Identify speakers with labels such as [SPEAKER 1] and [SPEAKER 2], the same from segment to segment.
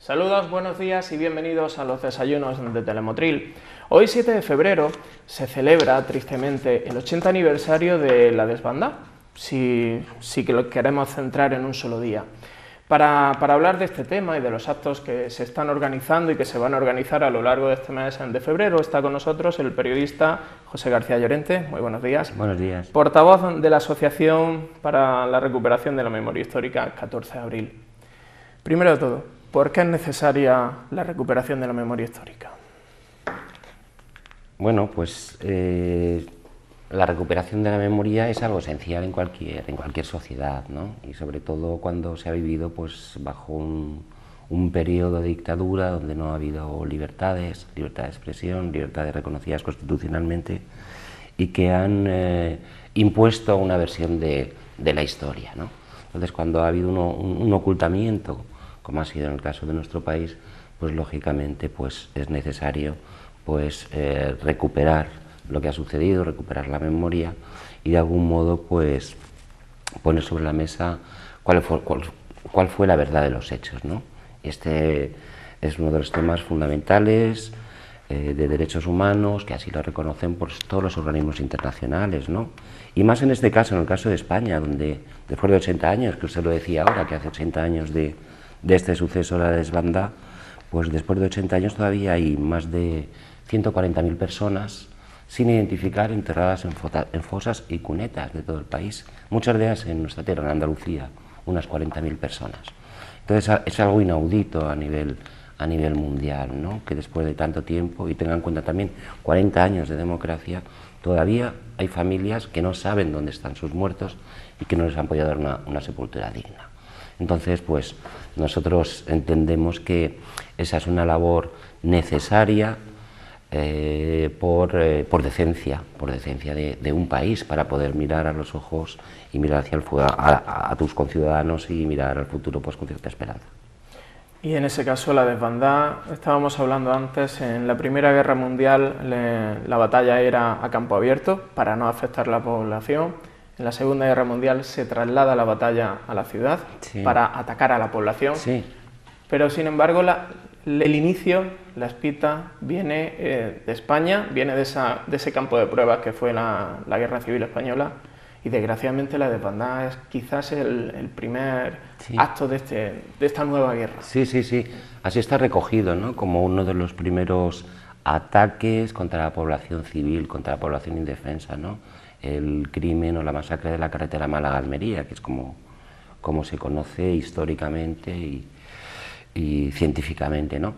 [SPEAKER 1] Saludos, buenos días y bienvenidos a los desayunos de Telemotril. Hoy, 7 de febrero, se celebra tristemente el 80 aniversario de la desbandada, si que lo queremos centrar en un solo día. Para hablar de este tema y de los actos que se están organizando y que se van a organizar a lo largo de este mes de febrero, está con nosotros el periodista José García Llorente. Muy buenos días.
[SPEAKER 2] Buenos días.
[SPEAKER 1] Portavoz de la Asociación para la Recuperación de la Memoria Histórica 14 de abril. Primero de todo, ¿por qué es necesaria la recuperación de la memoria histórica?
[SPEAKER 2] Bueno, pues la recuperación de la memoria es algo esencial en cualquier sociedad, ¿no? Y sobre todo cuando se ha vivido pues bajo un periodo de dictadura donde no ha habido libertades, libertad de expresión, libertades reconocidas constitucionalmente y que han impuesto una versión de la historia, ¿no? Entonces, cuando ha habido un ocultamiento, como ha sido en el caso de nuestro país, pues lógicamente pues es necesario pues recuperar lo que ha sucedido, recuperar la memoria y de algún modo pues poner sobre la mesa cuál fue la verdad de los hechos, ¿no? Este es uno de los temas fundamentales de derechos humanos, que así lo reconocen por todos los organismos internacionales, ¿no? Y más en este caso, en el caso de España, donde después de 80 años, que usted lo decía ahora, que hace 80 años de este suceso, la desbandada, pues después de 80 años todavía hay más de 140.000 personas sin identificar, enterradas en fosas y cunetas de todo el país, muchas de ellas en nuestra tierra, en Andalucía, unas 40.000 personas. Entonces es algo inaudito a nivel mundial, ¿no? Que después de tanto tiempo, y tengan en cuenta también 40 años de democracia, todavía hay familias que no saben dónde están sus muertos y que no les han podido dar una sepultura digna. Entonces, pues nosotros entendemos que esa es una labor necesaria por decencia de un país, para poder mirar a los ojos y mirar hacia el futuro, a tus conciudadanos y mirar al futuro pues con cierta esperanza.
[SPEAKER 1] Y en ese caso, la desbandada, estábamos hablando antes, en la Primera Guerra Mundial la batalla era a campo abierto para no afectar a la población. En la Segunda Guerra Mundial se traslada la batalla a la ciudad, sí, para atacar a la población, sí. Pero sin embargo el inicio, la espita, viene de España, viene de ese campo de pruebas que fue la Guerra Civil Española, y desgraciadamente la desbandada es quizás el primer, sí, acto de esta nueva guerra.
[SPEAKER 2] Sí, sí, sí, así está recogido, ¿no? Como uno de los primeros ataques contra la población civil, contra la población indefensa, ¿no? El crimen o la masacre de la carretera Málaga-Almería, que es como se conoce históricamente y científicamente, ¿no?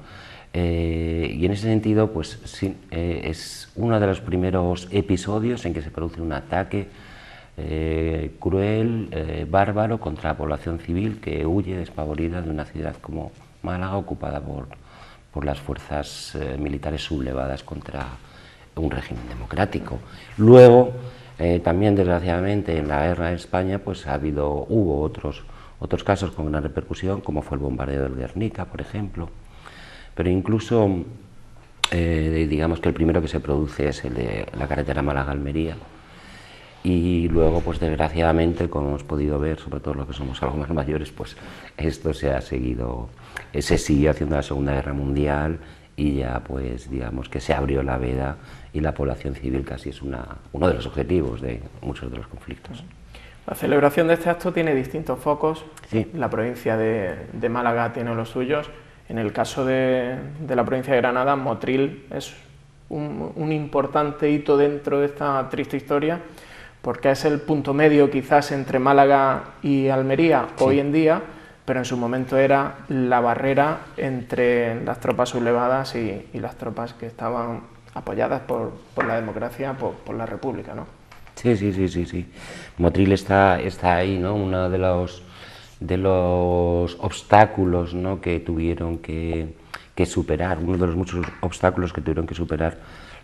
[SPEAKER 2] Y en ese sentido, pues sí, es uno de los primeros episodios en que se produce un ataque cruel, bárbaro, contra la población civil que huye despavorida de una ciudad como Málaga, ocupada por las fuerzas militares sublevadas contra un régimen democrático. Luego, también desgraciadamente en la guerra de España pues hubo otros casos con una repercusión, como fue el bombardeo del Guernica, por ejemplo, pero incluso digamos que el primero que se produce es el de la carretera Málaga-Almería, y luego pues desgraciadamente, como hemos podido ver, sobre todo los que somos algo más mayores, pues esto se siguió haciendo la Segunda Guerra Mundial, y ya pues digamos que se abrió la veda y la población civil casi es uno de los objetivos de muchos de los conflictos.
[SPEAKER 1] La celebración de este acto tiene distintos focos,
[SPEAKER 2] sí.
[SPEAKER 1] La provincia de Málaga tiene los suyos. En el caso de la provincia de Granada, Motril es un importante hito dentro de esta triste historia, porque es el punto medio quizás entre Málaga y Almería, sí, hoy en día, pero en su momento era la barrera entre las tropas sublevadas y las tropas que estaban apoyadas por la democracia, por la república, ¿no?
[SPEAKER 2] Sí, sí, sí, sí, sí. Motril está ahí, ¿no? Uno de los obstáculos, ¿no?, que tuvieron que superar, uno de los muchos obstáculos que tuvieron que superar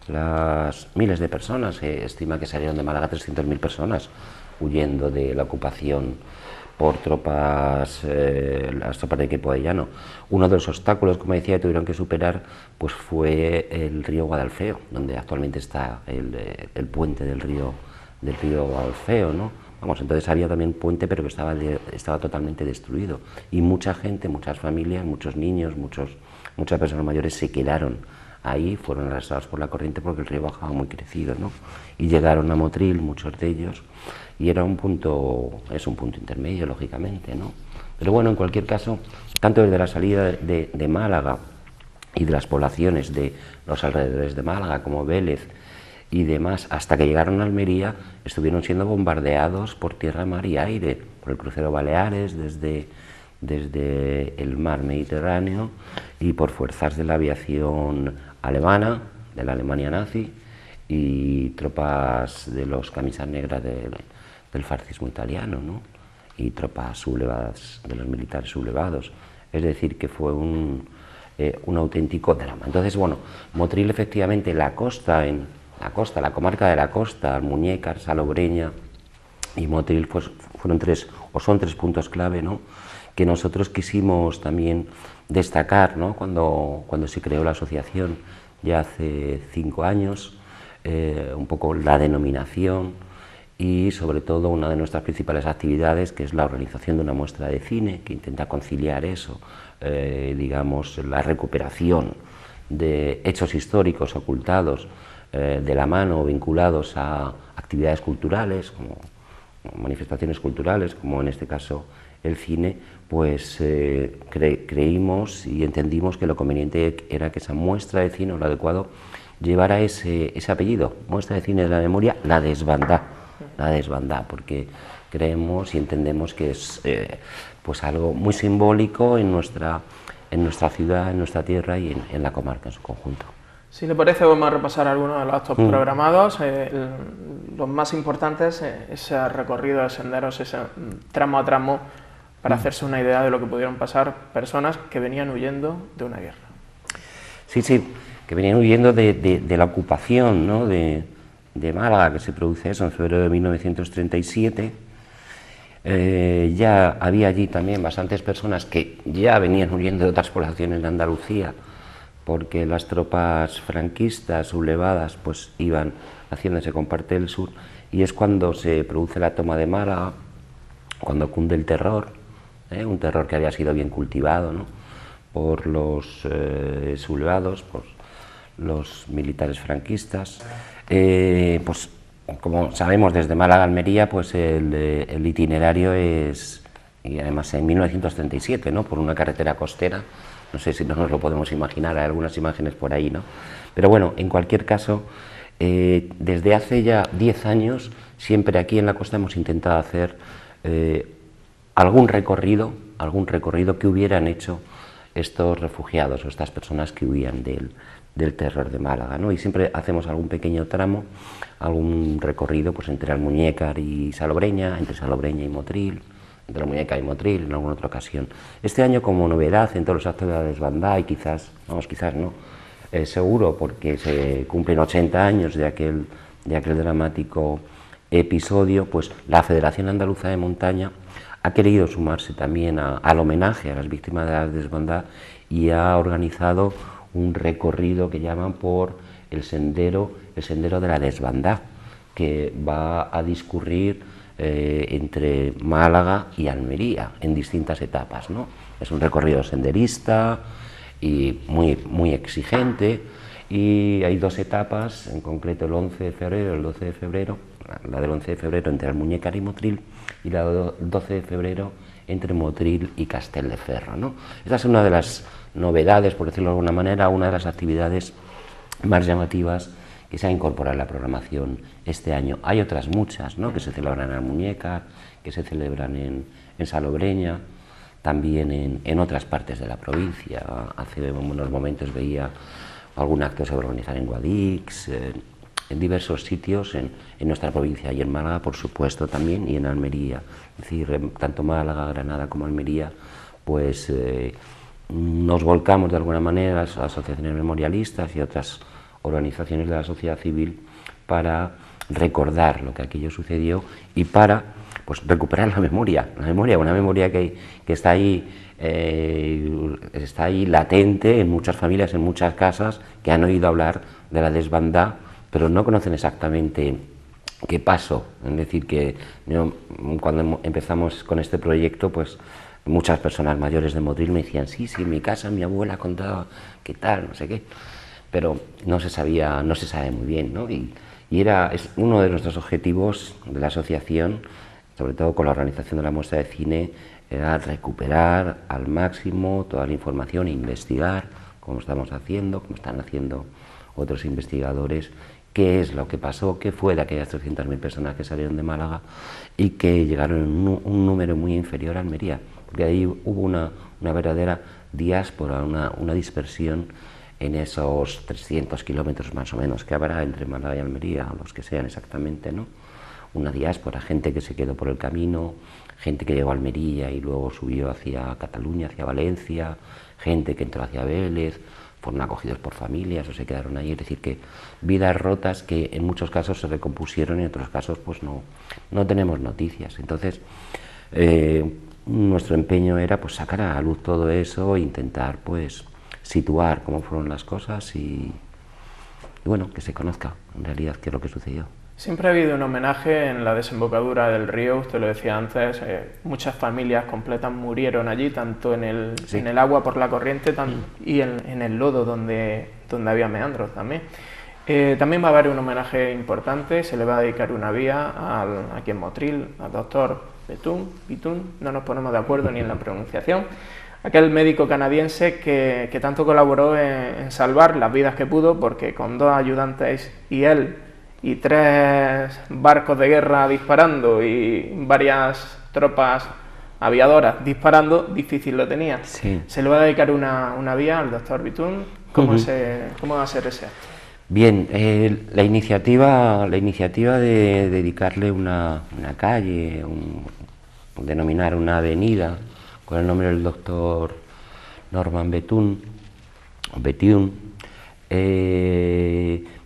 [SPEAKER 2] las miles de personas. Se estima que salieron de Málaga 300.000 personas huyendo de la ocupación por las tropas de Queipo de Llano. Uno de los obstáculos, como decía, que tuvieron que superar pues fue el río Guadalfeo, donde actualmente está el puente del río Guadalfeo, ¿no? Vamos, entonces había también puente, pero que estaba totalmente destruido. Y mucha gente, muchas familias, muchos niños, muchas personas mayores se quedaron ahí, fueron arrastrados por la corriente porque el río bajaba muy crecido, ¿no? Y llegaron a Motril, muchos de ellos, y era un punto intermedio, lógicamente, ¿no? Pero bueno, en cualquier caso, tanto desde la salida de Málaga y de las poblaciones de los alrededores de Málaga, como Vélez y demás, hasta que llegaron a Almería, estuvieron siendo bombardeados por tierra, mar y aire, por el crucero Baleares, desde el mar Mediterráneo, y por fuerzas de la aviación alemana, de la Alemania nazi, y tropas de los camisas negras del fascismo italiano, ¿no? Y tropas sublevadas, de los militares sublevados. Es decir, que fue un auténtico drama. Entonces, bueno, Motril, efectivamente, la comarca de la costa, Almuñécar, Salobreña y Motril, pues son tres puntos clave, ¿no?, que nosotros quisimos también destacar, ¿no?, cuando se creó la asociación ya hace 5 años, un poco la denominación y sobre todo una de nuestras principales actividades, que es la organización de una muestra de cine que intenta conciliar eso, digamos, la recuperación de hechos históricos ocultados de la mano o vinculados a actividades culturales, como manifestaciones culturales, como en este caso el cine, pues creímos y entendimos que lo conveniente era que esa muestra de cine, o lo adecuado, llevara ese apellido, muestra de cine de la memoria, la desbandá, porque creemos y entendemos que es pues algo muy simbólico en nuestra ciudad, en nuestra tierra y en la comarca en su conjunto.
[SPEAKER 1] Si le parece, vamos a repasar algunos de los actos programados, los más importantes, ese recorrido de senderos, ese tramo a tramo, para hacerse una idea de lo que pudieron pasar personas que venían huyendo de una guerra.
[SPEAKER 2] Sí, que venían huyendo de la ocupación, ¿no?, de Málaga, que se produce eso en febrero de 1937. Ya había allí también bastantes personas que ya venían huyendo de otras poblaciones de Andalucía, porque las tropas franquistas sublevadas pues iban haciéndose con parte del sur, y es cuando se produce la toma de Málaga, cuando cunde el terror, un terror que había sido bien cultivado, ¿no?, por los sublevados, por los militares franquistas. Pues como sabemos, desde Málaga a Almería, pues el itinerario es, y además en 1937, ¿no?, por una carretera costera. No sé si no nos lo podemos imaginar, hay algunas imágenes por ahí, ¿no? Pero bueno, en cualquier caso, desde hace ya 10 años, siempre aquí en la costa hemos intentado hacer algún recorrido que hubieran hecho estos refugiados o estas personas que huían del terror de Málaga, ¿no? Y siempre hacemos algún pequeño tramo, algún recorrido pues entre Almuñécar y Salobreña, entre Salobreña y Motril, entre Almuñécar y Motril en alguna otra ocasión. Este año, como novedad en todos los actos de la desbandada, y quizás no, seguro, porque se cumplen 80 años de aquel dramático episodio, pues la Federación Andaluza de Montaña ha querido sumarse también al homenaje a las víctimas de la desbandada y ha organizado un recorrido que llaman por el sendero de la desbandada, que va a discurrir entre Málaga y Almería en distintas etapas, ¿no? Es un recorrido senderista y muy exigente, y hay 2 etapas, en concreto el 11 de febrero y el 12 de febrero, la del 11 de febrero entre Almuñécar y Motril, y la del 12 de febrero entre Motril y Castelldefels, ¿no? Esta es una de las novedades, por decirlo de alguna manera, una de las actividades más llamativas que se ha incorporado en la programación este año. Hay otras muchas, ¿no?, que se celebran en Almuñécar, que se celebran en Salobreña, también en otras partes de la provincia. Hace unos momentos veía algún acto que se va a organizar en Guadix, en diversos sitios en nuestra provincia, y en Málaga, por supuesto, también, y en Almería. Es decir, tanto Málaga, Granada como Almería, pues nos volcamos de alguna manera, las asociaciones memorialistas y otras organizaciones de la sociedad civil, para recordar lo que aquello sucedió y para pues recuperar la memoria, una memoria que está ahí latente en muchas familias, en muchas casas, que han oído hablar de la desbandada, pero no conocen exactamente ¿Qué pasó? Es decir, que cuando empezamos con este proyecto, pues muchas personas mayores de Motril me decían, sí, sí, en mi casa mi abuela contaba qué tal, no sé qué, pero no se sabía, no se sabe muy bien, ¿no? Y es uno de nuestros objetivos de la asociación, sobre todo con la organización de la muestra de cine, era recuperar al máximo toda la información, investigar, como estamos haciendo, como están haciendo otros investigadores, qué es lo que pasó, qué fue de aquellas 300.000 personas que salieron de Málaga y que llegaron en un número muy inferior a Almería, porque ahí hubo una verdadera diáspora, una dispersión en esos 300 kilómetros más o menos que habrá entre Málaga y Almería, o los que sean exactamente, ¿no? Una diáspora, gente que se quedó por el camino, gente que llegó a Almería y luego subió hacia Cataluña, hacia Valencia, gente que entró hacia Vélez, fueron acogidos por familias o se quedaron ahí, es decir, que vidas rotas que en muchos casos se recompusieron y en otros casos pues no tenemos noticias. Entonces, nuestro empeño era pues sacar a la luz todo eso e intentar pues situar cómo fueron las cosas y bueno, que se conozca en realidad qué es lo que sucedió.
[SPEAKER 1] Siempre ha habido un homenaje en la desembocadura del río, usted lo decía antes, muchas familias completas murieron allí, tanto en el agua por la corriente y en el lodo donde había meandros también. También va a haber un homenaje importante, se le va a dedicar una vía aquí en Motril, al doctor Bitun, no nos ponemos de acuerdo ni en la pronunciación, aquel médico canadiense que tanto colaboró en salvar las vidas que pudo, porque con 2 ayudantes y él, y 3 barcos de guerra disparando y varias tropas aviadoras disparando, difícil lo tenía.
[SPEAKER 2] Sí.
[SPEAKER 1] Se le va a dedicar una vía al doctor Bitun. ¿Cómo va a ser ese acto?
[SPEAKER 2] Bien, la iniciativa de dedicarle una calle, denominar una avenida con el nombre del doctor Norman Bethune,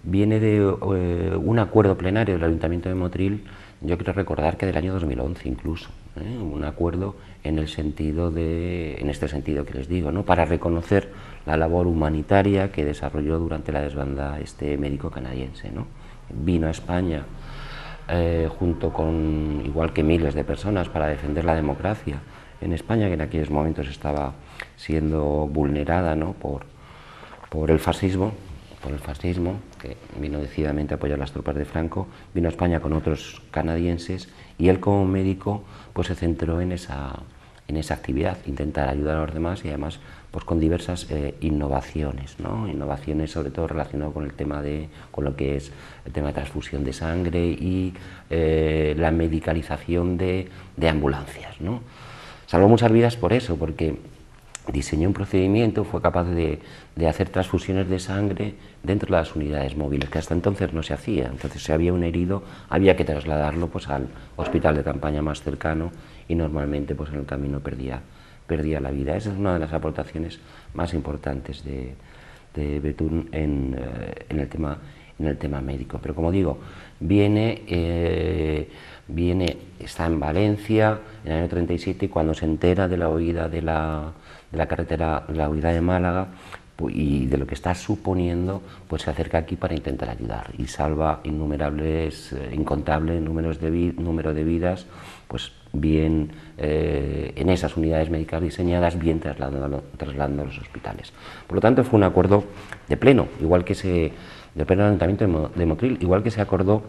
[SPEAKER 2] viene de un acuerdo plenario del Ayuntamiento de Motril, yo quiero recordar que del año 2011 incluso, un acuerdo en este sentido que les digo, ¿no? Para reconocer la labor humanitaria que desarrolló durante la desbandada este médico canadiense, ¿no? Vino a España junto con, igual que miles de personas, para defender la democracia en España, que en aquellos momentos estaba siendo vulnerada, ¿no? por el fascismo, que vino decididamente a apoyar las tropas de Franco, vino a España con otros canadienses y él como médico pues se centró en esa actividad, intentar ayudar a los demás y además pues con diversas innovaciones, ¿no? Innovaciones sobre todo relacionadas con lo que es el tema de transfusión de sangre y la medicalización de ambulancias, ¿no? Salvó muchas vidas por eso, porque diseñó un procedimiento, fue capaz de hacer transfusiones de sangre dentro de las unidades móviles, que hasta entonces no se hacía. Entonces, si había un herido, había que trasladarlo pues al hospital de campaña más cercano y normalmente pues en el camino perdía la vida. Esa es una de las aportaciones más importantes de Bethune en el tema médico. Pero como digo, está en Valencia en el año 37 y cuando se entera de la huida de la carretera, la huida de Málaga y de lo que está suponiendo, pues se acerca aquí para intentar ayudar y salva incontables números de vidas, pues bien en esas unidades médicas diseñadas, bien trasladando a los hospitales. Por lo tanto, fue un acuerdo de pleno, del Ayuntamiento de Motril, igual que se acordó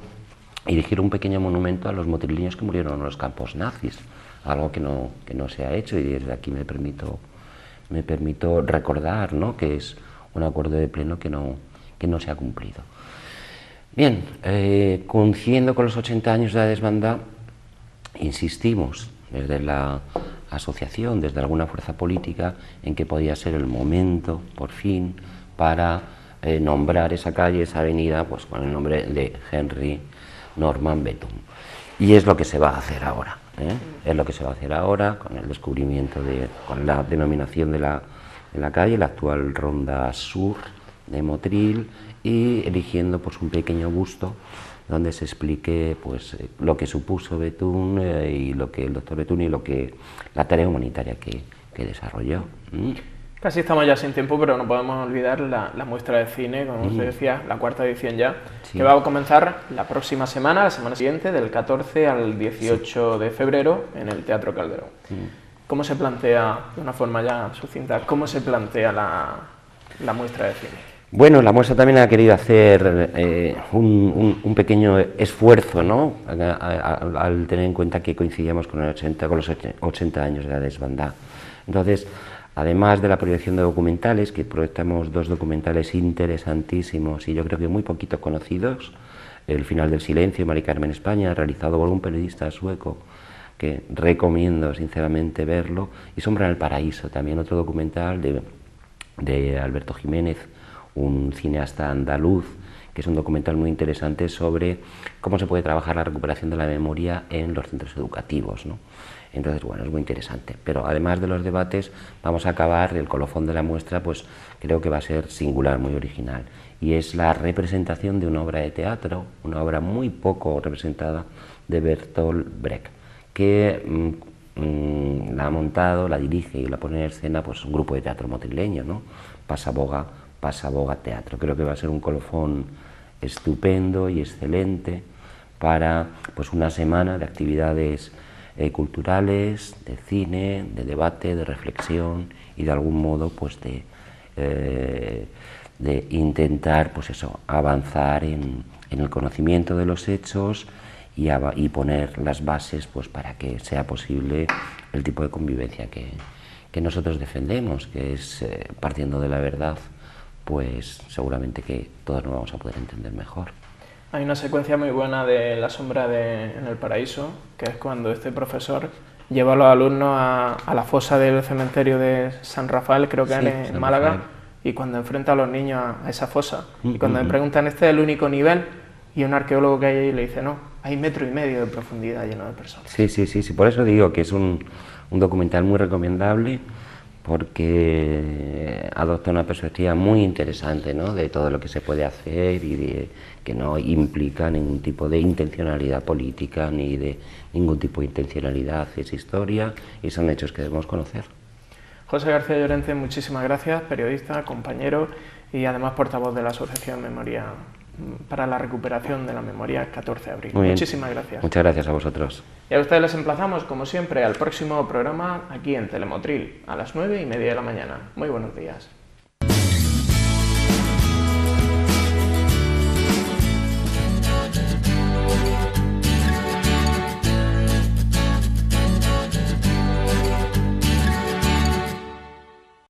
[SPEAKER 2] erigir un pequeño monumento a los motriliños que murieron en los campos nazis, algo que no se ha hecho y desde aquí me permito recordar, ¿no? Que es un acuerdo de pleno que no se ha cumplido. Bien, coincidiendo con los 80 años de la desbandada, insistimos desde la asociación, desde alguna fuerza política, en que podía ser el momento, por fin, para nombrar esa calle, esa avenida, pues con el nombre de Henry Norman Bethune. Y es lo que se va a hacer ahora, es lo que se va a hacer ahora con el descubrimiento con la denominación de la calle, la actual Ronda Sur de Motril, y eligiendo pues un pequeño busto donde se explique pues lo que supuso Bethune y lo que el doctor Bethune y la tarea humanitaria que desarrolló.
[SPEAKER 1] Casi estamos ya sin tiempo, pero no podemos olvidar la muestra de cine, como os decía, la cuarta edición ya,
[SPEAKER 2] Sí.
[SPEAKER 1] que va a comenzar la próxima semana, la semana siguiente, del 14 al 18 de febrero, en el Teatro Calderón. ¿Cómo se plantea, de una forma ya sucinta, cómo se plantea la muestra de cine?
[SPEAKER 2] Bueno, la muestra también ha querido hacer un pequeño esfuerzo, ¿no? Al tener en cuenta que coincidíamos con los 80 años de la desbandada. Entonces, además de la proyección de documentales, que proyectamos 2 documentales interesantísimos y yo creo que muy poquito conocidos, El final del silencio, Mari Carmen España, realizado por un periodista sueco, que recomiendo sinceramente verlo, y Sombra en el paraíso, también otro documental de Alberto Jiménez, un cineasta andaluz, que es un documental muy interesante sobre cómo se puede trabajar la recuperación de la memoria en los centros educativos, ¿no? Entonces, bueno, es muy interesante. Pero además de los debates, vamos a acabar, el colofón de la muestra, pues creo que va a ser singular, muy original. Y es la representación de una obra de teatro, una obra muy poco representada, de Bertolt Brecht, que la ha montado, la dirige y la pone en escena pues un grupo de teatro madrileño, ¿no? Pasaboga Teatro. Creo que va a ser un colofón estupendo y excelente para pues una semana de actividades culturales, de cine, de debate, de reflexión y de algún modo pues de intentar pues eso, avanzar en el conocimiento de los hechos y poner las bases pues para que sea posible el tipo de convivencia que nosotros defendemos, que es partiendo de la verdad, pues seguramente que todos nos vamos a poder entender mejor.
[SPEAKER 1] Hay una secuencia muy buena de La sombra en el paraíso, que es cuando este profesor lleva a los alumnos a la fosa del cementerio de San Rafael, creo que
[SPEAKER 2] Sí,
[SPEAKER 1] es en
[SPEAKER 2] San
[SPEAKER 1] Málaga,
[SPEAKER 2] Rafael.
[SPEAKER 1] y cuando enfrenta a los niños a esa fosa. Y cuando me preguntan, ¿este es el único nivel? Y un arqueólogo que hay ahí le dice, no, hay 1,5 metros de profundidad lleno de personas.
[SPEAKER 2] Sí, por eso digo que es un documental muy recomendable, porque adopta una perspectiva muy interesante, ¿no? De todo lo que se puede hacer y de que no implica ningún tipo de intencionalidad política ni de ningún tipo de intencionalidad, es historia y son hechos que debemos conocer.
[SPEAKER 1] José García Llorente, muchísimas gracias, periodista, compañero y además portavoz de la Asociación Memoria para la Recuperación de la Memoria 14 de abril.
[SPEAKER 2] Muy bien.
[SPEAKER 1] Muchísimas gracias.
[SPEAKER 2] Muchas gracias a vosotros.
[SPEAKER 1] Y a ustedes les emplazamos, como siempre, al próximo programa aquí en Telemotril, a las 9:30 de la mañana. Muy buenos días.